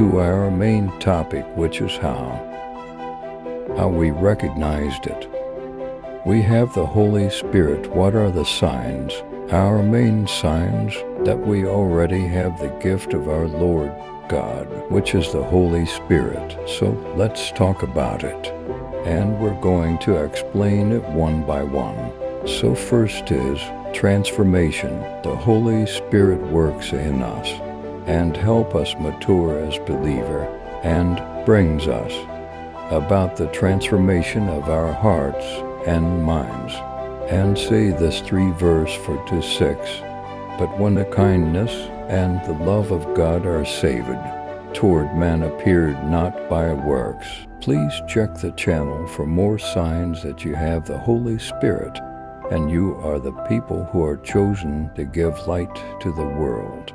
to our main topic, which is how we recognized it. We have the Holy Spirit. What are the signs? Our main signs that we already have the gift of our Lord God, which is the Holy Spirit. So let's talk about it. And we're going to explain it one by one. So first is transformation. The Holy Spirit works in us and help us mature as believer and brings us about the transformation of our hearts and minds. And say this 3 verse 4 to 6. But when the kindness and the love of God are saved toward man appeared not by works. Please check the channel for more signs that you have the Holy Spirit and you are the people who are chosen to give light to the world.